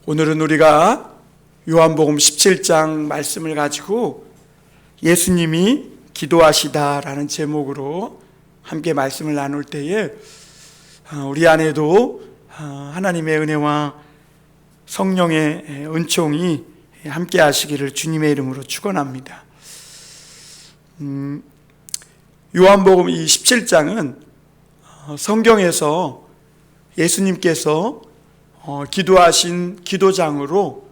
오늘은 우리가 요한복음 17장 말씀을 가지고 예수님이 기도하시다라는 제목으로 함께 말씀을 나눌 때에 우리 안에도 하나님의 은혜와 성령의 은총이 함께 하시기를 주님의 이름으로 축원합니다. 요한복음 이 17장은 성경에서 예수님께서 기도하신 기도장으로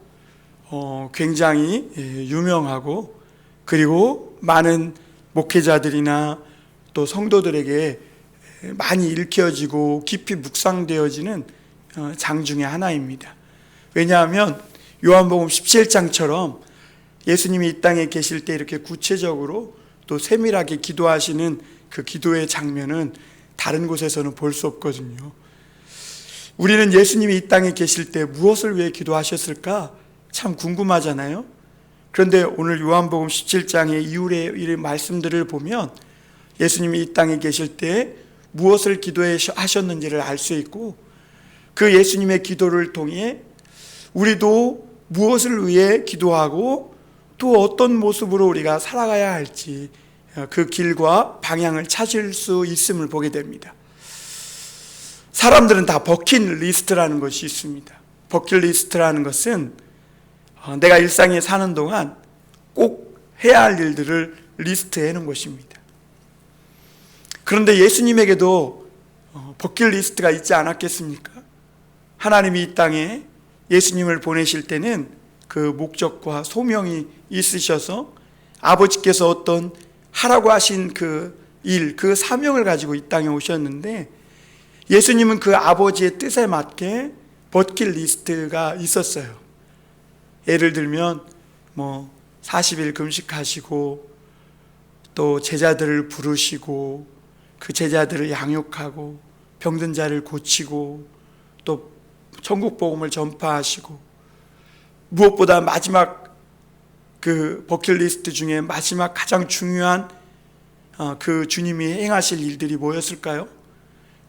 굉장히 유명하고, 그리고 많은 목회자들이나 또 성도들에게 많이 읽혀지고 깊이 묵상되어지는 장 중에 하나입니다. 왜냐하면 요한복음 17장처럼 예수님이 이 땅에 계실 때 이렇게 구체적으로 또 세밀하게 기도하시는 그 기도의 장면은 다른 곳에서는 볼 수 없거든요. 우리는 예수님이 이 땅에 계실 때 무엇을 위해 기도하셨을까 참 궁금하잖아요. 그런데 오늘 요한복음 17장의 이후의 말씀들을 보면 예수님이 이 땅에 계실 때 무엇을 기도하셨는지를 알 수 있고, 그 예수님의 기도를 통해 우리도 무엇을 위해 기도하고 또 어떤 모습으로 우리가 살아가야 할지 그 길과 방향을 찾을 수 있음을 보게 됩니다. 사람들은 다 버킷리스트라는 것이 있습니다. 버킷리스트라는 것은 내가 일상에 사는 동안 꼭 해야 할 일들을 리스트해 놓은 것입니다. 그런데 예수님에게도 버킷리스트가 있지 않았겠습니까? 하나님이 이 땅에 예수님을 보내실 때는 그 목적과 소명이 있으셔서 아버지께서 어떤 하라고 하신 그 일, 그 사명을 가지고 이 땅에 오셨는데, 예수님은 그 아버지의 뜻에 맞게 버킷리스트가 있었어요. 예를 들면 40일 금식하시고, 또 제자들을 부르시고 그 제자들을 양육하고 병든 자를 고치고 또 천국 복음을 전파하시고, 무엇보다 마지막 그 버킷리스트 중에 마지막 가장 중요한 그 주님이 행하실 일들이 뭐였을까요?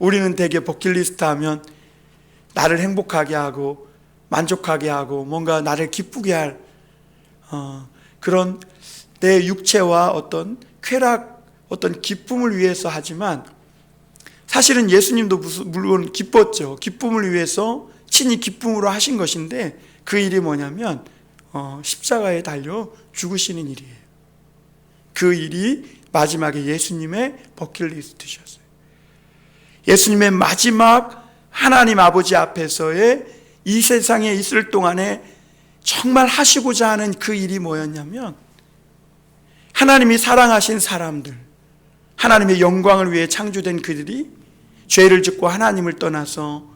우리는 대개 버킷리스트 하면 나를 행복하게 하고 만족하게 하고 뭔가 나를 기쁘게 할 그런 내 육체와 어떤 쾌락, 어떤 기쁨을 위해서 하지만, 사실은 예수님도 물론 기뻤죠. 기쁨을 위해서 친히 기쁨으로 하신 것인데, 그 일이 뭐냐면 십자가에 달려 죽으시는 일이에요. 그 일이 마지막에 예수님의 버킷리스트셨어요. 예수님의 마지막 하나님 아버지 앞에서의 이 세상에 있을 동안에 정말 하시고자 하는 그 일이 뭐였냐면, 하나님이 사랑하신 사람들, 하나님의 영광을 위해 창조된 그들이 죄를 짓고 하나님을 떠나서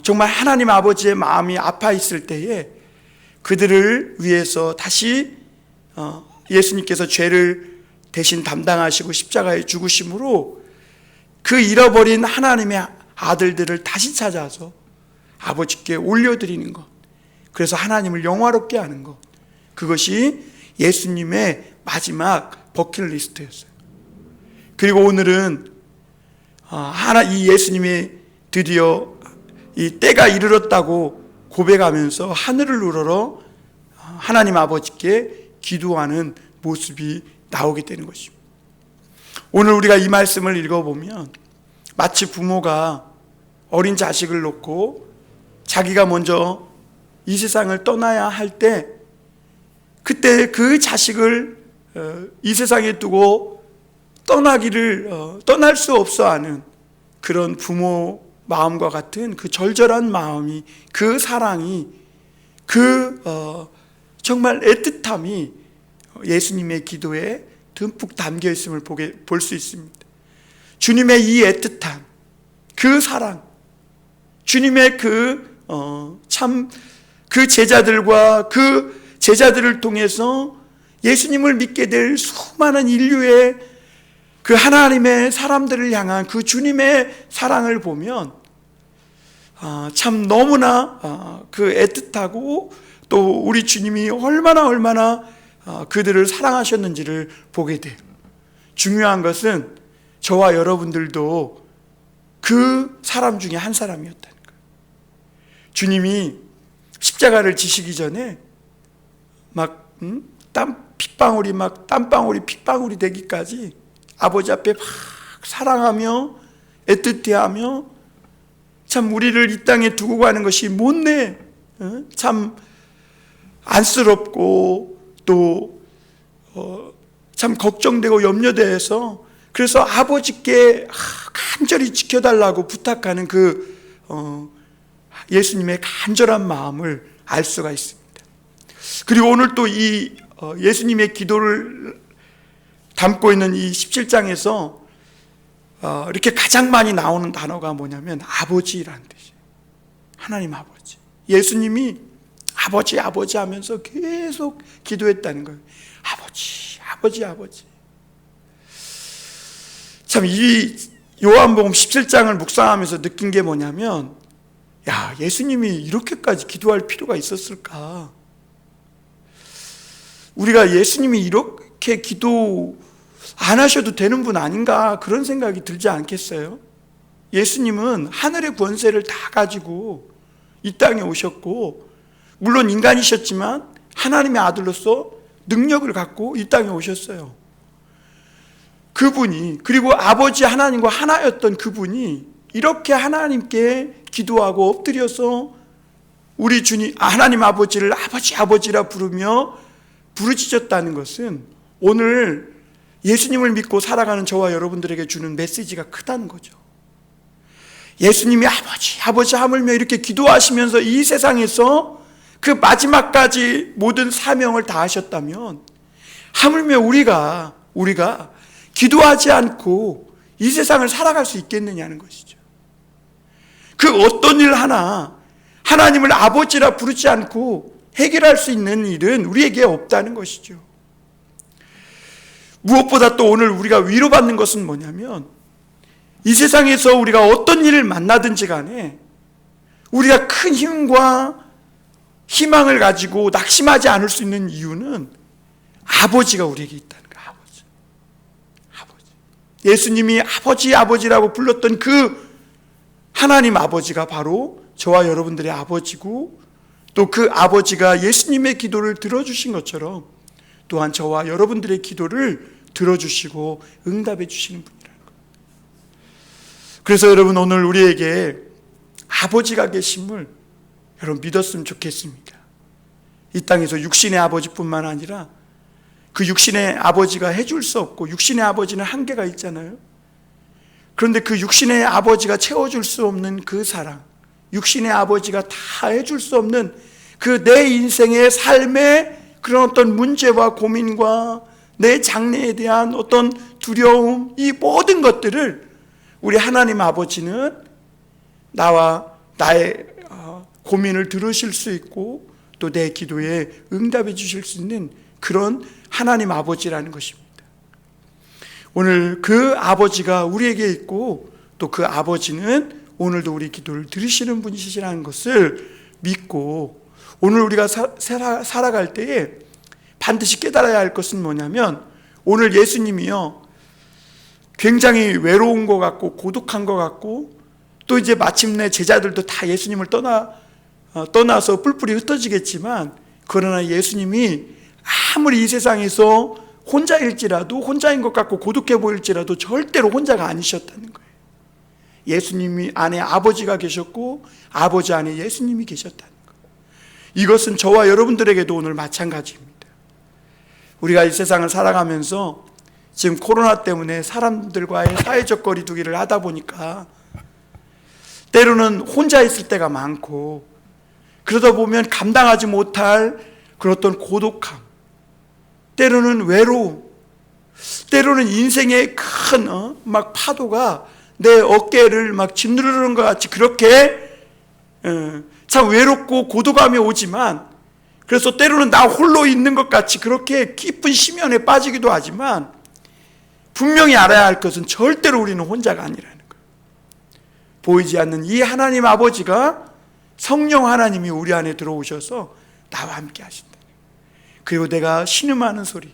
정말 하나님 아버지의 마음이 아파 있을 때에 그들을 위해서 다시 예수님께서 죄를 대신 담당하시고 십자가에 죽으심으로 그 잃어버린 하나님의 아들들을 다시 찾아서 아버지께 올려드리는 것, 그래서 하나님을 영화롭게 하는 것, 그것이 예수님의 마지막 버킷리스트였어요. 그리고 오늘은 이 예수님이 드디어 이 때가 이르렀다고 고백하면서 하늘을 우러러 하나님 아버지께 기도하는 모습이 나오게 되는 것입니다. 오늘 우리가 이 말씀을 읽어보면 마치 부모가 어린 자식을 놓고 자기가 먼저 이 세상을 떠나야 할 때, 그때 그 자식을 이 세상에 두고 떠날 수 없어 하는 그런 부모 마음과 같은 그 절절한 마음이, 그 사랑이, 그 정말 애틋함이 예수님의 기도에 듬뿍 담겨 있음을 볼 수 있습니다. 주님의 이 애틋함, 그 사랑, 주님의 그 제자들과 그 제자들을 통해서 예수님을 믿게 될 수많은 인류의 그 하나님의 사람들을 향한 그 주님의 사랑을 보면 참 너무나 그 애틋하고, 또 우리 주님이 얼마나 그들을 사랑하셨는지를 보게 돼요. 중요한 것은 저와 여러분들도 그 사람 중에 한 사람이었다는 거예요. 주님이 십자가를 지시기 전에 막 땀방울이 핏방울이 되기까지 아버지 앞에 막 사랑하며 애틋해하며 참 우리를 이 땅에 두고 가는 것이 못내 참 안쓰럽고 또 참 걱정되고 염려돼서 그래서 아버지께 간절히 지켜달라고 부탁하는 예수님의 간절한 마음을 알 수가 있습니다. 그리고 오늘 또 이 예수님의 기도를 담고 있는 이 17장에서 이렇게 가장 많이 나오는 단어가 뭐냐면 아버지라는 뜻이에요. 하나님 아버지. 예수님이 아버지 하면서 계속 기도했다는 거예요. 아버지. 참 이 요한복음 17장을 묵상하면서 느낀 게 뭐냐면 예수님이 이렇게까지 기도할 필요가 있었을까? 우리가 예수님이 이렇게 기도 안 하셔도 되는 분 아닌가 그런 생각이 들지 않겠어요? 예수님은 하늘의 권세를 다 가지고 이 땅에 오셨고 물론 인간이셨지만 하나님의 아들로서 능력을 갖고 이 땅에 오셨어요. 그분이 그리고 아버지 하나님과 하나였던 그분이 이렇게 하나님께 기도하고 엎드려서 우리 주님 하나님 아버지를 아버지라 부르며 부르짖었다는 것은 오늘 예수님을 믿고 살아가는 저와 여러분들에게 주는 메시지가 크다는 거죠. 예수님이 아버지 하물며 이렇게 기도하시면서 이 세상에서 그 마지막까지 모든 사명을 다하셨다면 하물며 우리가 기도하지 않고 이 세상을 살아갈 수 있겠느냐는 것이죠. 그 어떤 일 하나 하나님을 아버지라 부르지 않고 해결할 수 있는 일은 우리에게 없다는 것이죠. 무엇보다 또 오늘 우리가 위로받는 것은 뭐냐면 이 세상에서 우리가 어떤 일을 만나든지 간에 우리가 큰 힘과 희망을 가지고 낙심하지 않을 수 있는 이유는 아버지가 우리에게 있다는 거예요. 아버지. 예수님이 아버지라고 불렀던 그 하나님 아버지가 바로 저와 여러분들의 아버지고 또 그 아버지가 예수님의 기도를 들어주신 것처럼 또한 저와 여러분들의 기도를 들어주시고 응답해 주시는 분이라는 거예요. 그래서 여러분 오늘 우리에게 아버지가 계심을 여러분 믿었으면 좋겠습니다. 이 땅에서 육신의 아버지뿐만 아니라 그 육신의 아버지가 해줄 수 없고 육신의 아버지는 한계가 있잖아요. 그런데 그 육신의 아버지가 채워줄 수 없는 그 사랑, 육신의 아버지가 다 해줄 수 없는 그 내 인생의 삶의 그런 어떤 문제와 고민과 내 장래에 대한 어떤 두려움, 이 모든 것들을 우리 하나님 아버지는 나와 나의 고민을 들으실 수 있고 또 내 기도에 응답해 주실 수 있는 그런 하나님 아버지라는 것입니다. 오늘 그 아버지가 우리에게 있고 또 그 아버지는 오늘도 우리 기도를 들으시는 분이시라는 것을 믿고 오늘 우리가 살아갈 때에 반드시 깨달아야 할 것은 뭐냐면 오늘 예수님이요 굉장히 외로운 것 같고 고독한 것 같고 또 이제 마침내 제자들도 다 예수님을 떠나서 뿔뿔이 흩어지겠지만 그러나 예수님이 아무리 이 세상에서 혼자인 것 같고 고독해 보일지라도 절대로 혼자가 아니셨다는 거예요. 예수님이 안에 아버지가 계셨고 아버지 안에 예수님이 계셨다는 거예요. 이것은 저와 여러분들에게도 오늘 마찬가지입니다. 우리가 이 세상을 살아가면서 지금 코로나 때문에 사람들과의 사회적 거리 두기를 하다 보니까 때로는 혼자 있을 때가 많고 그러다 보면 감당하지 못할 그런 어떤 고독함, 때로는 외로움, 때로는 인생의 큰 막 파도가 내 어깨를 막 짓누르는 것 같이 그렇게 참 외롭고 고독함이 오지만 그래서 때로는 나 홀로 있는 것 같이 그렇게 깊은 심연에 빠지기도 하지만 분명히 알아야 할 것은 절대로 우리는 혼자가 아니라는 거예요. 보이지 않는 이 하나님 아버지가 성령 하나님이 우리 안에 들어오셔서 나와 함께 하신다. 그리고 내가 신음하는 소리,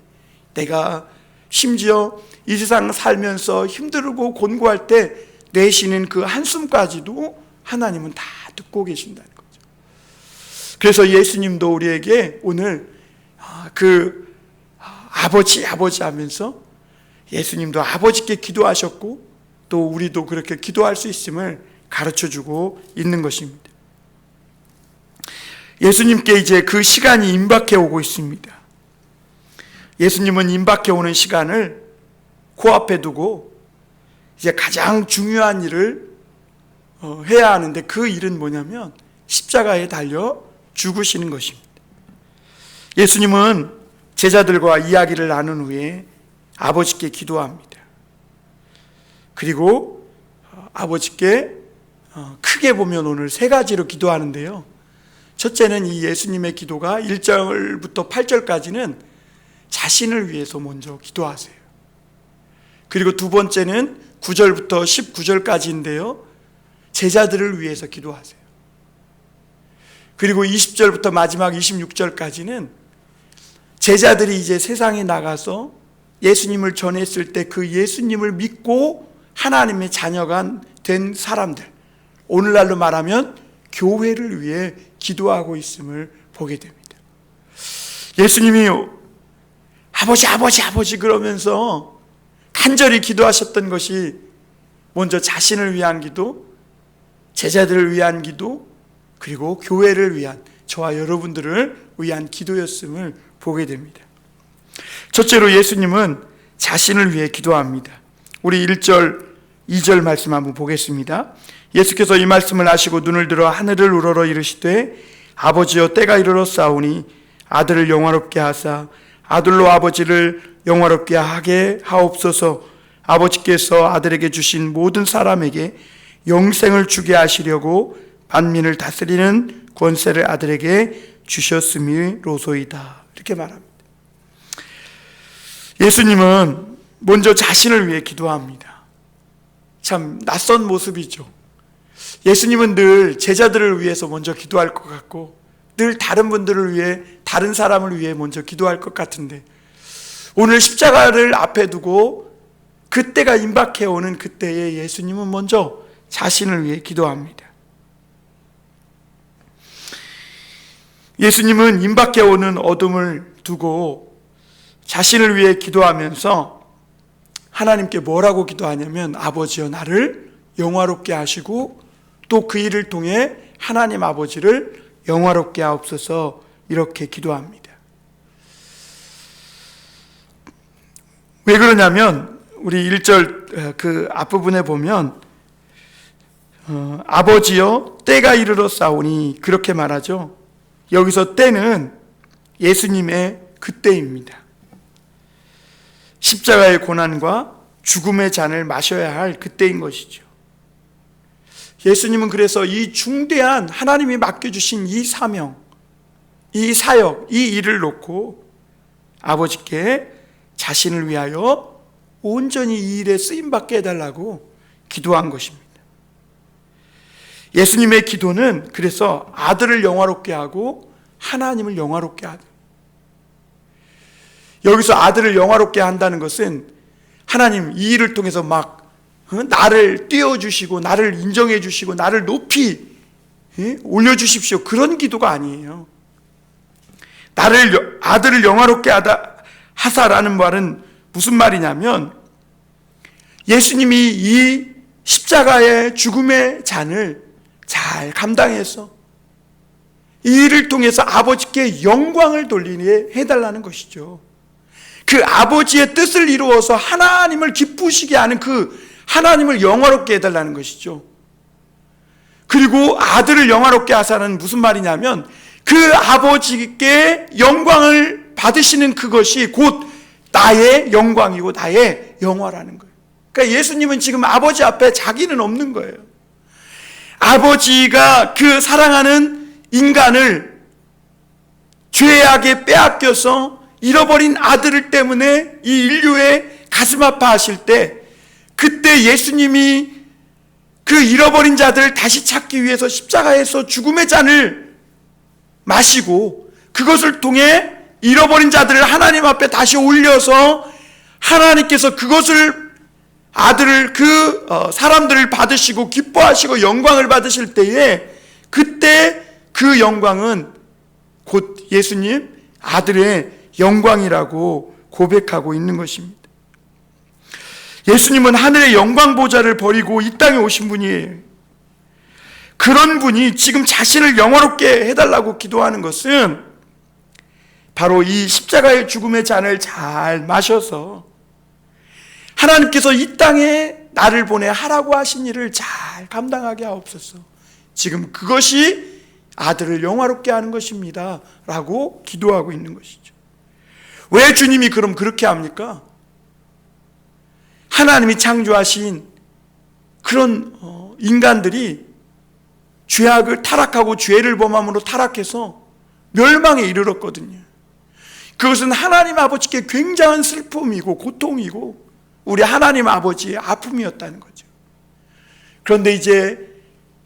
내가 심지어 이 세상 살면서 힘들고 곤고할 때 내쉬는 그 한숨까지도 하나님은 다 듣고 계신다는 거죠. 그래서 예수님도 우리에게 오늘 아버지 하면서 예수님도 아버지께 기도하셨고 또 우리도 그렇게 기도할 수 있음을 가르쳐주고 있는 것입니다. 예수님께 이제 그 시간이 임박해 오고 있습니다. 예수님은 임박해 오는 시간을 코앞에 두고 이제 가장 중요한 일을 해야 하는데, 그 일은 뭐냐면 십자가에 달려 죽으시는 것입니다. 예수님은 제자들과 이야기를 나눈 후에 아버지께 기도합니다. 그리고 아버지께 크게 보면 오늘 세 가지로 기도하는데요. 첫째는 이 예수님의 기도가 1절부터 8절까지는 자신을 위해서 먼저 기도하세요. 그리고 두 번째는 9절부터 19절까지인데요. 제자들을 위해서 기도하세요. 그리고 20절부터 마지막 26절까지는 제자들이 이제 세상에 나가서 예수님을 전했을 때 그 예수님을 믿고 하나님의 자녀가 된 사람들, 오늘날로 말하면 교회를 위해 기도하고 있음을 보게 됩니다. 예수님이 아버지 그러면서 간절히 기도하셨던 것이 먼저 자신을 위한 기도, 제자들을 위한 기도, 그리고 교회를 위한, 저와 여러분들을 위한 기도였음을 보게 됩니다. 첫째로 예수님은 자신을 위해 기도합니다. 우리 1절, 2절 말씀 한번 보겠습니다. 예수께서 이 말씀을 하시고 눈을 들어 하늘을 우러러 이르시되 아버지여 때가 이르렀사오니 아들을 영화롭게 하사 아들로 아버지를 영화롭게 하게 하옵소서. 아버지께서 아들에게 주신 모든 사람에게 영생을 주게 하시려고 만민을 다스리는 권세를 아들에게 주셨음이로소이다. 이렇게 말합니다. 예수님은 먼저 자신을 위해 기도합니다. 참 낯선 모습이죠. 예수님은 늘 제자들을 위해서 먼저 기도할 것 같고 늘 다른 분들을 위해, 다른 사람을 위해 먼저 기도할 것 같은데, 오늘 십자가를 앞에 두고 그때가 임박해 오는 그때에 예수님은 먼저 자신을 위해 기도합니다. 예수님은 임박해 오는 어둠을 두고 자신을 위해 기도하면서 하나님께 뭐라고 기도하냐면 아버지여 나를 영화롭게 하시고 또 그 일을 통해 하나님 아버지를 영화롭게 하옵소서, 이렇게 기도합니다. 왜 그러냐면 우리 1절 그 앞부분에 보면 아버지여 때가 이르렀사오니 그렇게 말하죠. 여기서 때는 예수님의 그때입니다. 십자가의 고난과 죽음의 잔을 마셔야 할 그때인 것이죠. 예수님은 그래서 이 중대한 하나님이 맡겨주신 이 사명, 이 사역, 이 일을 놓고 아버지께 자신을 위하여 온전히 이 일에 쓰임받게 해달라고 기도한 것입니다. 예수님의 기도는 그래서 아들을 영화롭게 하고 하나님을 영화롭게 하다. 여기서 아들을 영화롭게 한다는 것은 하나님 이 일을 통해서 막 나를 띄워주시고 나를 인정해 주시고 나를 높이 올려주십시오, 그런 기도가 아니에요. 아들을 영화롭게 하사라는 말은 무슨 말이냐면 예수님이 이 십자가의 죽음의 잔을 잘 감당해서 이 일을 통해서 아버지께 영광을 돌리게 해달라는 것이죠. 그 아버지의 뜻을 이루어서 하나님을 기쁘시게 하는 그 하나님을 영화롭게 해달라는 것이죠. 그리고 아들을 영화롭게 하사는 무슨 말이냐면 그 아버지께 영광을 받으시는 그것이 곧 나의 영광이고 나의 영화라는 거예요. 그러니까 예수님은 지금 아버지 앞에 자기는 없는 거예요. 아버지가 그 사랑하는 인간을 죄악에 빼앗겨서 잃어버린 아들을 때문에 이 인류의 가슴 아파하실 때, 그때 예수님이 그 잃어버린 자들을 다시 찾기 위해서 십자가에서 죽음의 잔을 마시고 그것을 통해 잃어버린 자들을 하나님 앞에 다시 올려서 하나님께서 그것을 아들을 사람들을 받으시고 기뻐하시고 영광을 받으실 때에, 그때 그 영광은 예수님 아들의 영광이라고 고백하고 있는 것입니다. 예수님은 하늘의 영광 보좌를 버리고 이 땅에 오신 분이에요. 그런 분이 지금 자신을 영화롭게 해달라고 기도하는 것은 바로 이 십자가의 죽음의 잔을 잘 마셔서 하나님께서 이 땅에 나를 보내 하라고 하신 일을 잘 감당하게 하옵소서. 지금 그것이 아들을 영화롭게 하는 것입니다 라고 기도하고 있는 것이죠. 왜 주님이 그럼 그렇게 합니까? 하나님이 창조하신 그런 인간들이 죄악을 타락하고 죄를 범함으로 타락해서 멸망에 이르렀거든요. 그것은 하나님 아버지께 굉장한 슬픔이고 고통이고 우리 하나님 아버지의 아픔이었다는 거죠. 그런데 이제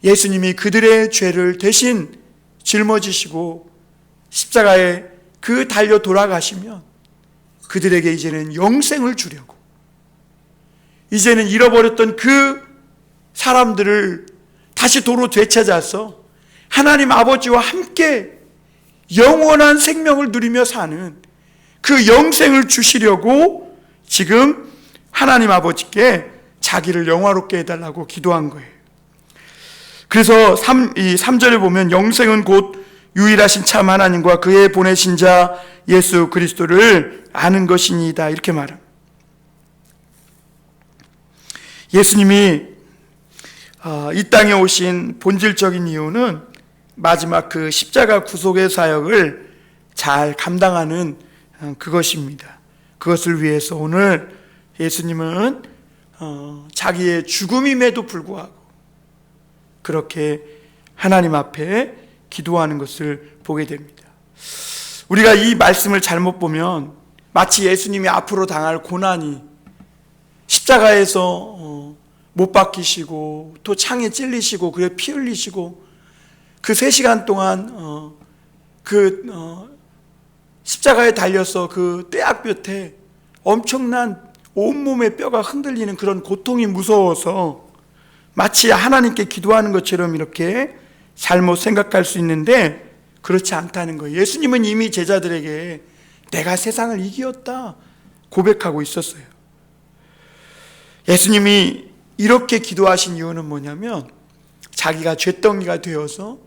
예수님이 그들의 죄를 대신 짊어지시고 십자가에 그 달려 돌아가시면 그들에게 이제는 영생을 주려고, 이제는 잃어버렸던 그 사람들을 다시 도로 되찾아서 하나님 아버지와 함께 영원한 생명을 누리며 사는 그 영생을 주시려고 지금 하나님 아버지께 자기를 영화롭게 해달라고 기도한 거예요. 그래서 3절에 보면 영생은 곧 유일하신 참 하나님과 그의 보내신 자 예수 그리스도를 아는 것이니이다, 이렇게 말합니다. 예수님이 이 땅에 오신 본질적인 이유는 마지막 그 십자가 구속의 사역을 잘 감당하는 그것입니다. 그것을 위해서 오늘 예수님은 자기의 죽음임에도 불구하고 그렇게 하나님 앞에 기도하는 것을 보게 됩니다. 우리가 이 말씀을 잘못 보면 마치 예수님이 앞으로 당할 고난이 십자가에서 못 박히시고 또 창에 찔리시고 그래 피 흘리시고 그 3시간 동안 십자가에 달려서 그 떼약볕에 엄청난 온몸의 뼈가 흔들리는 그런 고통이 무서워서 마치 하나님께 기도하는 것처럼 이렇게 잘못 생각할 수 있는데 그렇지 않다는 거예요. 예수님은 이미 제자들에게 내가 세상을 이기었다 고백하고 있었어요. 예수님이 이렇게 기도하신 이유는 뭐냐면 자기가 쇳덩이가 되어서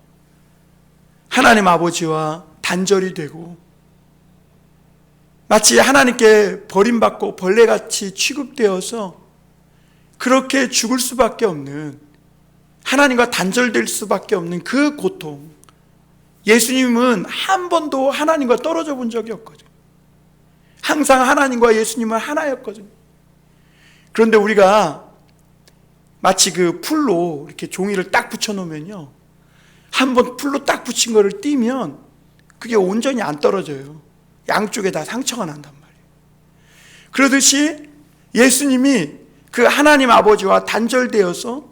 하나님 아버지와 단절이 되고 마치 하나님께 버림받고 벌레같이 취급되어서 그렇게 죽을 수밖에 없는, 하나님과 단절될 수밖에 없는 그 고통. 예수님은 한 번도 하나님과 떨어져 본 적이 없거든요. 항상 하나님과 예수님은 하나였거든요. 그런데 우리가 마치 그 풀로 이렇게 종이를 딱 붙여놓으면요, 한번 풀로 딱 붙인 거를 띄면 그게 온전히 안 떨어져요. 양쪽에 다 상처가 난단 말이에요. 그러듯이 예수님이 그 하나님 아버지와 단절되어서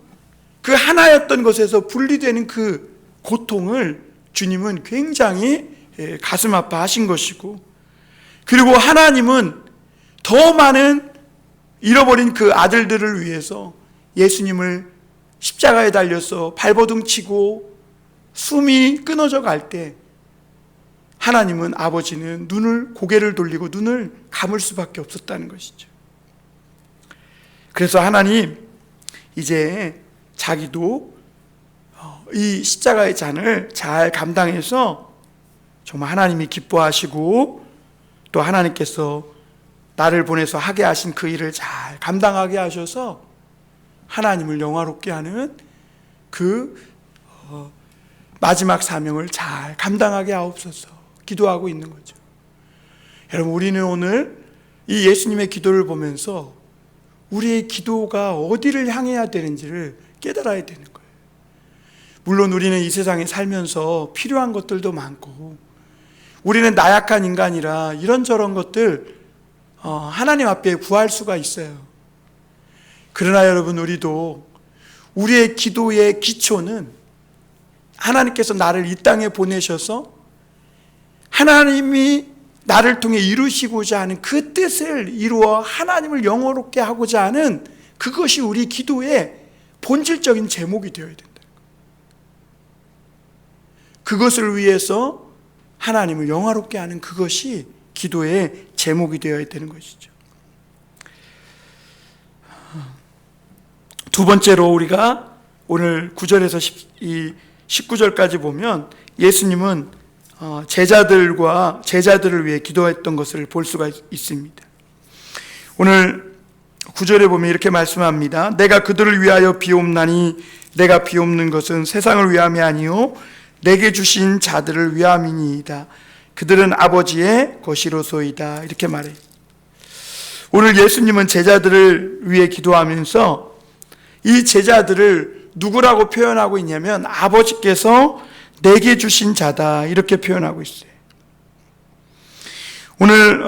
그 하나였던 것에서 분리되는 그 고통을 주님은 굉장히 가슴 아파하신 것이고, 그리고 하나님은 더 많은 잃어버린 그 아들들을 위해서 예수님을 십자가에 달려서 발버둥 치고 숨이 끊어져 갈 때 하나님은, 아버지는 고개를 돌리고 눈을 감을 수밖에 없었다는 것이죠. 그래서 하나님 이제 자기도 이 십자가의 잔을 잘 감당해서 정말 하나님이 기뻐하시고 또 하나님께서 나를 보내서 하게 하신 그 일을 잘 감당하게 하셔서 하나님을 영화롭게 하는 그 마지막 사명을 잘 감당하게 하옵소서 기도하고 있는 거죠. 여러분, 우리는 오늘 이 예수님의 기도를 보면서 우리의 기도가 어디를 향해야 되는지를 깨달아야 되는 거예요. 물론 우리는 이 세상에 살면서 필요한 것들도 많고 우리는 나약한 인간이라 이런저런 것들 하나님 앞에 구할 수가 있어요. 그러나 여러분, 우리도 우리의 기도의 기초는 하나님께서 나를 이 땅에 보내셔서 하나님이 나를 통해 이루시고자 하는 그 뜻을 이루어 하나님을 영화롭게 하고자 하는 그것이 우리 기도의 본질적인 제목이 되어야 된다. 그것을 위해서 하나님을 영화롭게 하는 그것이 기도의 제목이 되어야 되는 것이죠. 두 번째로 우리가 오늘 9절에서 19절까지 보면 예수님은 제자들을 위해 기도했던 것을 볼 수가 있습니다. 오늘 9절에 보면 이렇게 말씀합니다. 내가 그들을 위하여 비옵나니 내가 비옵는 것은 세상을 위함이 아니요 내게 주신 자들을 위함이니이다. 그들은 아버지의 것이로소이다. 이렇게 말해요. 오늘 예수님은 제자들을 위해 기도하면서 이 제자들을 누구라고 표현하고 있냐면 아버지께서 내게 주신 자다 이렇게 표현하고 있어요. 오늘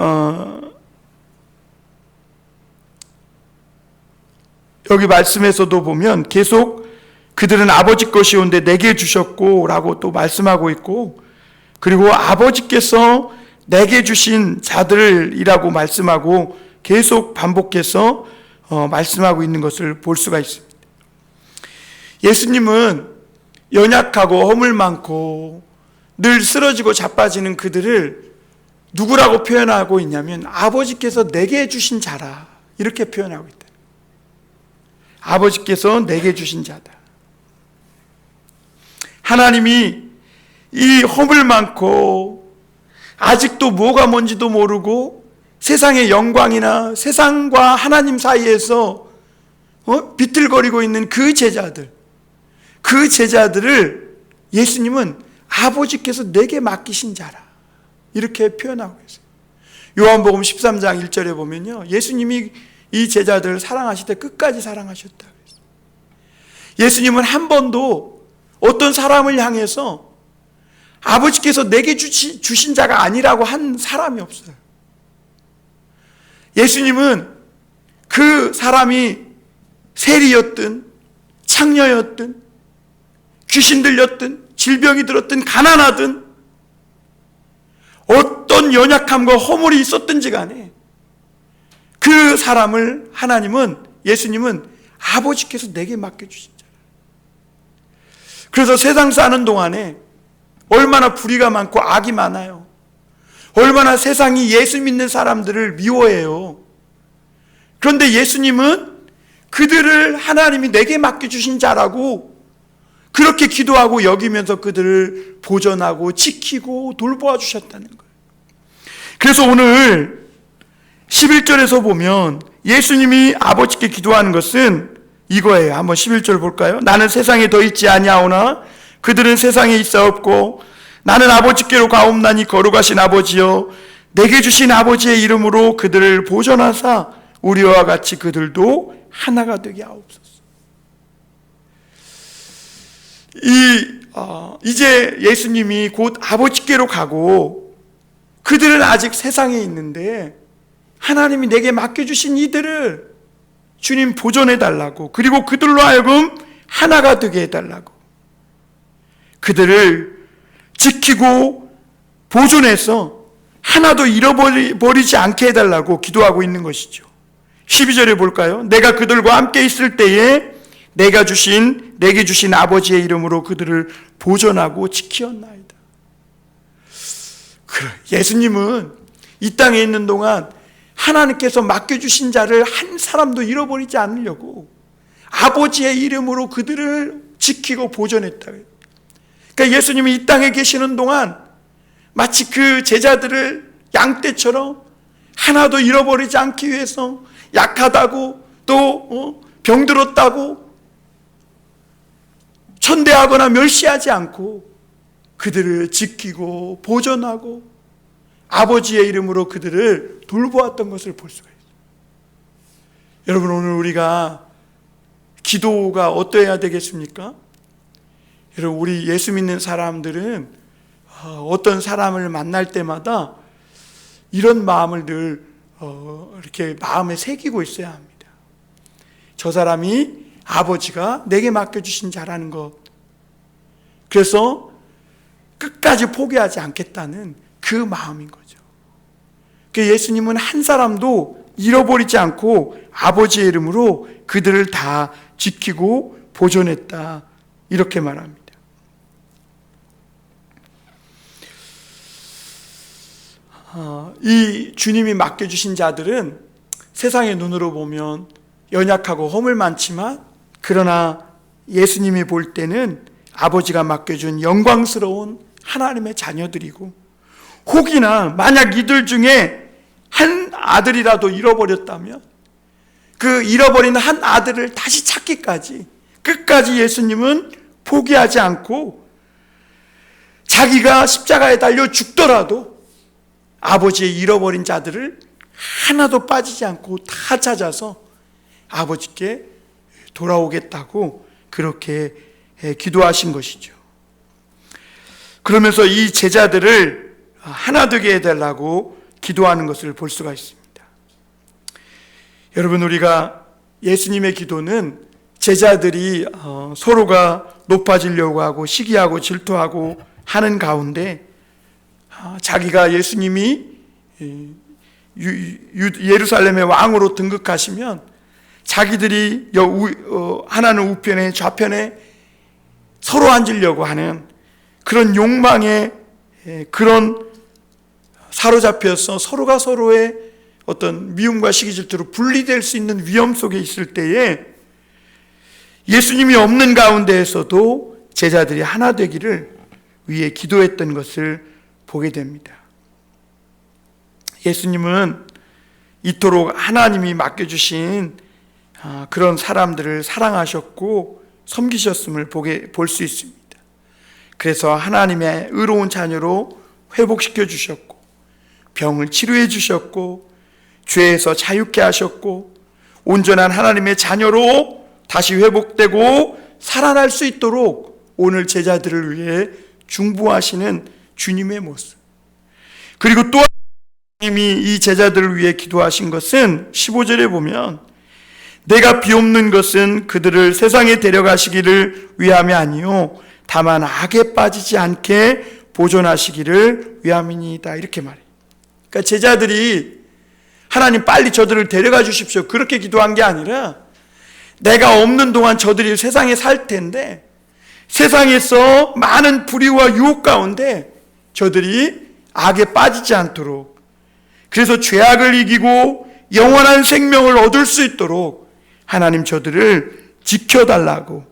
여기 말씀에서도 보면 계속 그들은 아버지 것이온데 내게 주셨고 라고 또 말씀하고 있고, 그리고 아버지께서 내게 주신 자들이라고 말씀하고 계속 반복해서 말씀하고 있는 것을 볼 수가 있습니다. 예수님은 연약하고 허물 많고 늘 쓰러지고 자빠지는 그들을 누구라고 표현하고 있냐면 아버지께서 내게 주신 자라 이렇게 표현하고 있다. 아버지께서 내게 주신 자다. 하나님이 이 허물 많고 아직도 뭐가 뭔지도 모르고 세상의 영광이나 세상과 하나님 사이에서 비틀거리고 있는 그 제자들을 예수님은 아버지께서 내게 맡기신 자라 이렇게 표현하고 있어요. 요한복음 13장 1절에 보면요, 예수님이 이 제자들을 사랑하실 때 끝까지 사랑하셨다 그랬어요. 예수님은 한 번도 어떤 사람을 향해서 아버지께서 내게 주신 자가 아니라고 한 사람이 없어요. 예수님은 그 사람이 세리였든 창녀였든 귀신 들렸든 질병이 들었든 가난하든 어떤 연약함과 허물이 있었든지 간에 그 사람을 예수님은 아버지께서 내게 맡겨주신 자라. 그래서 세상 사는 동안에 얼마나 불의가 많고 악이 많아요. 얼마나 세상이 예수 믿는 사람들을 미워해요. 그런데 예수님은 그들을 하나님이 내게 맡겨주신 자라고 그렇게 기도하고 여기면서 그들을 보존하고 지키고 돌보아 주셨다는 거예요. 그래서 오늘 11절에서 보면 예수님이 아버지께 기도하는 것은 이거예요. 한번 11절 볼까요? 나는 세상에 더 있지 아니하오나 그들은 세상에 있사옵고 나는 아버지께로 가옵나니 거룩하신 아버지여 내게 주신 아버지의 이름으로 그들을 보존하사 우리와 같이 그들도 하나가 되게 하옵소서. 이제 예수님이 곧 아버지께로 가고 그들은 아직 세상에 있는데 하나님이 내게 맡겨주신 이들을 주님 보존해달라고, 그리고 그들로 하여금 하나가 되게 해달라고, 그들을 지키고 보존해서 하나도 잃어버리지 않게 해달라고 기도하고 있는 것이죠. 12절에 볼까요? 내가 그들과 함께 있을 때에 내게 주신 아버지의 이름으로 그들을 보존하고 지키었나이다. 예수님은 이 땅에 있는 동안 하나님께서 맡겨주신 자를 한 사람도 잃어버리지 않으려고 아버지의 이름으로 그들을 지키고 보존했다. 그러니까 예수님이 이 땅에 계시는 동안 마치 그 제자들을 양떼처럼 하나도 잃어버리지 않기 위해서 약하다고 또 병들었다고 천대하거나 멸시하지 않고 그들을 지키고 보존하고 아버지의 이름으로 그들을 돌보았던 것을 볼 수가 있어요. 여러분, 오늘 우리가 기도가 어떠해야 되겠습니까? 여러분, 우리 예수 믿는 사람들은 어떤 사람을 만날 때마다 이런 마음을 늘 이렇게 마음에 새기고 있어야 합니다. 저 사람이 아버지가 내게 맡겨주신 자라는 것, 그래서 끝까지 포기하지 않겠다는 그 마음인 거죠. 예수님은 한 사람도 잃어버리지 않고 아버지의 이름으로 그들을 다 지키고 보존했다 이렇게 말합니다. 이 주님이 맡겨주신 자들은 세상의 눈으로 보면 연약하고 허물 많지만, 그러나 예수님이 볼 때는 아버지가 맡겨준 영광스러운 하나님의 자녀들이고, 혹이나 만약 이들 중에 한 아들이라도 잃어버렸다면 그 잃어버린 한 아들을 다시 찾기까지 끝까지 예수님은 포기하지 않고, 자기가 십자가에 달려 죽더라도 아버지의 잃어버린 자들을 하나도 빠지지 않고 다 찾아서 아버지께 돌아오겠다고 그렇게 기도하신 것이죠. 그러면서 이 제자들을 하나 되게 해달라고 기도하는 것을 볼 수가 있습니다. 여러분, 우리가 예수님의 기도는 제자들이 서로가 높아지려고 하고 시기하고 질투하고 하는 가운데, 자기가 예수님이 예루살렘의 왕으로 등극하시면 자기들이 하나는 우편에 좌편에 서로 앉으려고 하는 그런 욕망에 그런 사로잡혀서 서로가 서로의 어떤 미움과 시기 질투로 분리될 수 있는 위험 속에 있을 때에 예수님이 없는 가운데에서도 제자들이 하나 되기를 위해 기도했던 것을 보게 됩니다. 예수님은 이토록 하나님이 맡겨주신 그런 사람들을 사랑하셨고 섬기셨음을 볼 수 있습니다. 그래서 하나님의 의로운 자녀로 회복시켜 주셨고, 병을 치료해 주셨고, 죄에서 자유케 하셨고, 온전한 하나님의 자녀로 다시 회복되고 살아날 수 있도록 오늘 제자들을 위해 중보하시는 주님의 모습. 그리고 또 주님이 이 제자들을 위해 기도하신 것은 15절에 보면, 내가 비옵는 것은 그들을 세상에 데려가시기를 위함이 아니요 다만 악에 빠지지 않게 보존하시기를 위함이니이다, 이렇게 말해요. 그러니까 제자들이 하나님 빨리 저들을 데려가 주십시오 그렇게 기도한 게 아니라, 내가 없는 동안 저들이 세상에 살 텐데 세상에서 많은 불의와 유혹 가운데 저들이 악에 빠지지 않도록, 그래서 죄악을 이기고 영원한 생명을 얻을 수 있도록 하나님 저들을 지켜달라고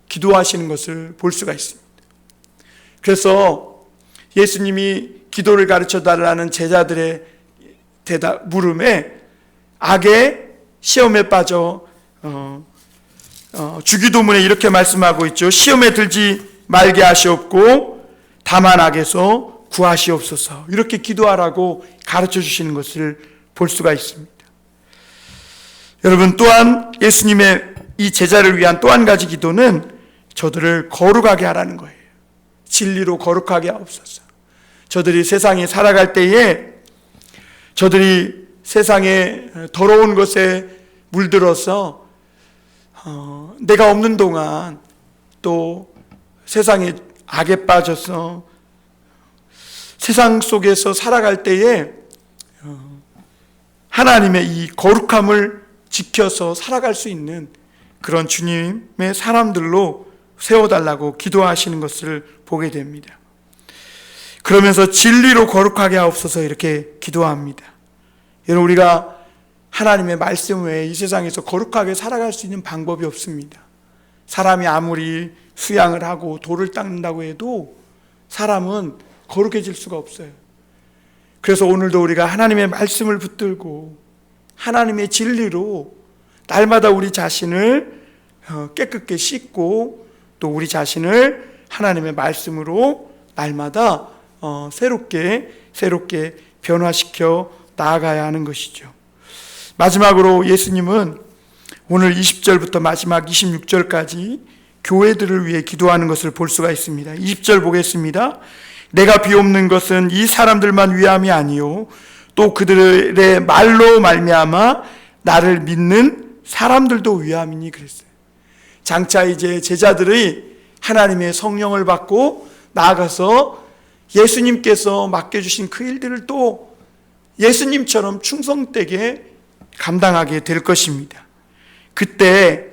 기도하시는 것을 볼 수가 있습니다. 그래서 예수님이 기도를 가르쳐달라는 제자들의 물음에 악의 시험에 빠져 주기도문에 이렇게 말씀하고 있죠. 시험에 들지 말게 하시옵고 다만 악에서 구하시옵소서, 이렇게 기도하라고 가르쳐 주시는 것을 볼 수가 있습니다. 여러분, 또한 예수님의 이 제자를 위한 또 한 가지 기도는 저들을 거룩하게 하라는 거예요. 진리로 거룩하게 하옵소서. 저들이 세상에 살아갈 때에 저들이 세상에 더러운 것에 물들어서 내가 없는 동안 또 세상에 악에 빠져서 세상 속에서 살아갈 때에 하나님의 이 거룩함을 지켜서 살아갈 수 있는 그런 주님의 사람들로 세워달라고 기도하시는 것을 보게 됩니다. 그러면서 진리로 거룩하게 하옵소서, 이렇게 기도합니다. 여러분, 우리가 하나님의 말씀 외에 이 세상에서 거룩하게 살아갈 수 있는 방법이 없습니다. 사람이 아무리 수양을 하고 돌을 닦는다고 해도 사람은 거룩해질 수가 없어요. 그래서 오늘도 우리가 하나님의 말씀을 붙들고 하나님의 진리로 날마다 우리 자신을 깨끗게 씻고 또 우리 자신을 하나님의 말씀으로 날마다 새롭게 변화시켜 나아가야 하는 것이죠. 마지막으로 예수님은 오늘 20절부터 마지막 26절까지 교회들을 위해 기도하는 것을 볼 수가 있습니다. 20절 보겠습니다. 내가 비옵는 것은 이 사람들만 위함이 아니요 또 그들의 말로 말미암아 나를 믿는 사람들도 위함이니, 그랬어요. 장차 이제 제자들이 하나님의 성령을 받고 나아가서 예수님께서 맡겨주신 그 일들을 또 예수님처럼 충성되게 감당하게 될 것입니다. 그때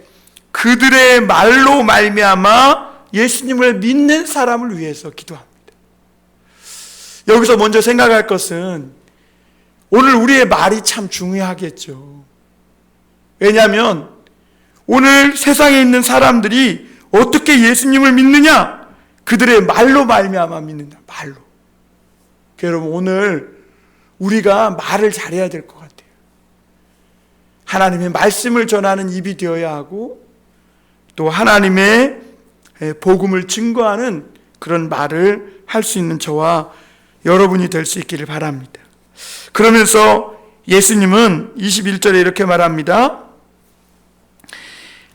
그들의 말로 말미암아 예수님을 믿는 사람을 위해서 기도합니다. 여기서 먼저 생각할 것은 오늘 우리의 말이 참 중요하겠죠. 왜냐하면 오늘 세상에 있는 사람들이 어떻게 예수님을 믿느냐? 그들의 말로 말미암아 믿는다. 말로. 여러분, 오늘 우리가 말을 잘해야 될 것 같아요. 하나님의 말씀을 전하는 입이 되어야 하고 또 하나님의 복음을 증거하는 그런 말을 할 수 있는 저와 여러분이 될 수 있기를 바랍니다. 그러면서 예수님은 21절에 이렇게 말합니다.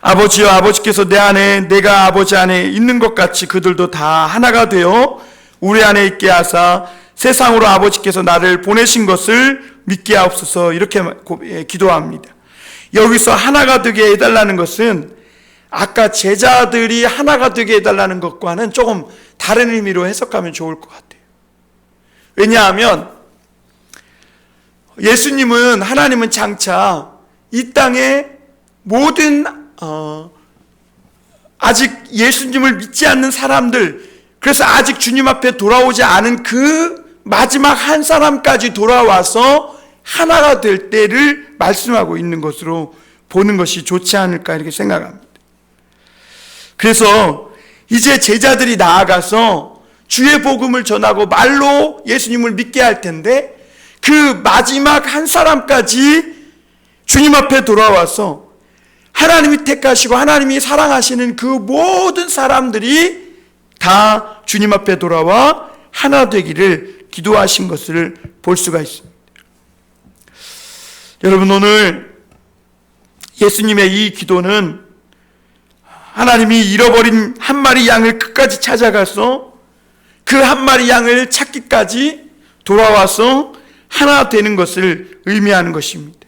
아버지여, 아버지께서 내 안에 내가 아버지 안에 있는 것 같이 그들도 다 하나가 되어 우리 안에 있게 하사 세상으로 아버지께서 나를 보내신 것을 믿게 하옵소서. 이렇게 기도합니다. 여기서 하나가 되게 해달라는 것은 아까 제자들이 하나가 되게 해달라는 것과는 조금 다른 의미로 해석하면 좋을 것 같아요. 왜냐하면 예수님은, 하나님은 장차 이 땅에 모든 아직 예수님을 믿지 않는 사람들, 그래서 아직 주님 앞에 돌아오지 않은 그 마지막 한 사람까지 돌아와서 하나가 될 때를 말씀하고 있는 것으로 보는 것이 좋지 않을까 이렇게 생각합니다. 그래서 이제 제자들이 나아가서 주의 복음을 전하고 말로 예수님을 믿게 할 텐데 그 마지막 한 사람까지 주님 앞에 돌아와서 하나님이 택하시고 하나님이 사랑하시는 그 모든 사람들이 다 주님 앞에 돌아와 하나 되기를 기도하신 것을 볼 수가 있습니다. 여러분, 오늘 예수님의 이 기도는 하나님이 잃어버린 한 마리 양을 끝까지 찾아가서 그 한 마리 양을 찾기까지 돌아와서 하나 되는 것을 의미하는 것입니다.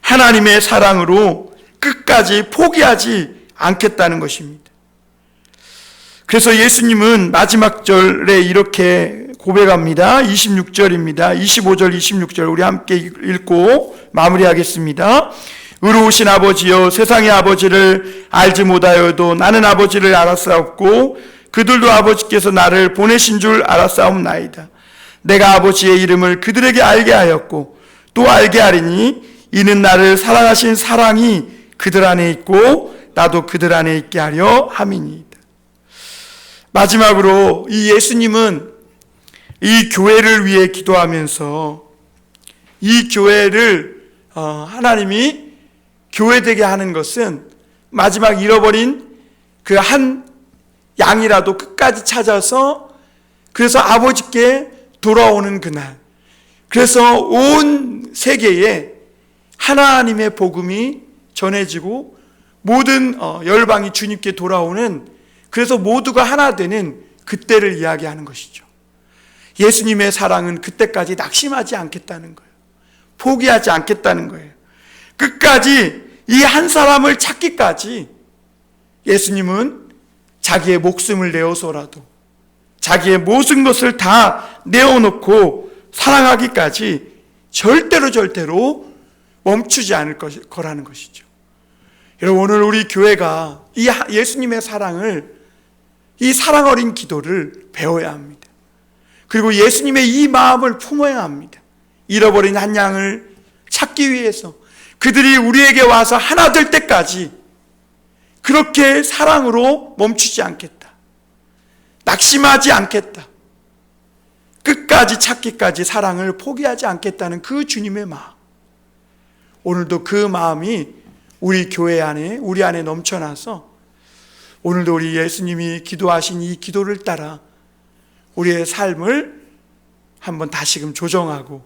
하나님의 사랑으로 끝까지 포기하지 않겠다는 것입니다. 그래서 예수님은 마지막 절에 이렇게 고백합니다. 26절입니다. 25절, 26절 우리 함께 읽고 마무리하겠습니다. 의로우신 아버지여, 세상의 아버지를 알지 못하여도 나는 아버지를 알았사옵고 그들도 아버지께서 나를 보내신 줄 알았사옵나이다. 내가 아버지의 이름을 그들에게 알게 하였고 또 알게 하리니 이는 나를 사랑하신 사랑이 그들 안에 있고 나도 그들 안에 있게 하려 함이니이다. 마지막으로 이 예수님은 이 교회를 위해 기도하면서 이 교회를 하나님이 교회되게 하는 것은 마지막 잃어버린 그 한 양이라도 끝까지 찾아서 그래서 아버지께 돌아오는 그날, 그래서 온 세계에 하나님의 복음이 전해지고 모든 열방이 주님께 돌아오는, 그래서 모두가 하나 되는 그때를 이야기하는 것이죠. 예수님의 사랑은 그때까지 낙심하지 않겠다는 거예요. 포기하지 않겠다는 거예요. 끝까지 이 한 사람을 찾기까지 예수님은 자기의 목숨을 내어서라도 자기의 모든 것을 다 내어놓고 사랑하기까지 절대로 멈추지 않을 거라는 것이죠. 여러분, 오늘 우리 교회가 이 예수님의 사랑을, 이 사랑 어린 기도를 배워야 합니다. 그리고 예수님의 이 마음을 품어야 합니다. 잃어버린 한 양을 찾기 위해서 그들이 우리에게 와서 하나 될 때까지 그렇게 사랑으로 멈추지 않겠다. 낙심하지 않겠다. 끝까지 찾기까지 사랑을 포기하지 않겠다는 그 주님의 마음. 오늘도 그 마음이 우리 교회 안에, 우리 안에 넘쳐나서 오늘도 우리 예수님이 기도하신 이 기도를 따라 우리의 삶을 한번 다시금 조정하고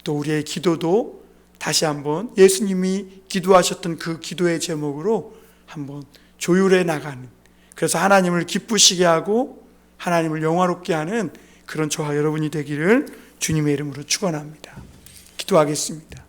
또 우리의 기도도 다시 한번 예수님이 기도하셨던 그 기도의 제목으로 한번 조율해 나가는, 그래서 하나님을 기쁘시게 하고 하나님을 영화롭게 하는 그런 저와 여러분이 되기를 주님의 이름으로 축원합니다. 기도하겠습니다.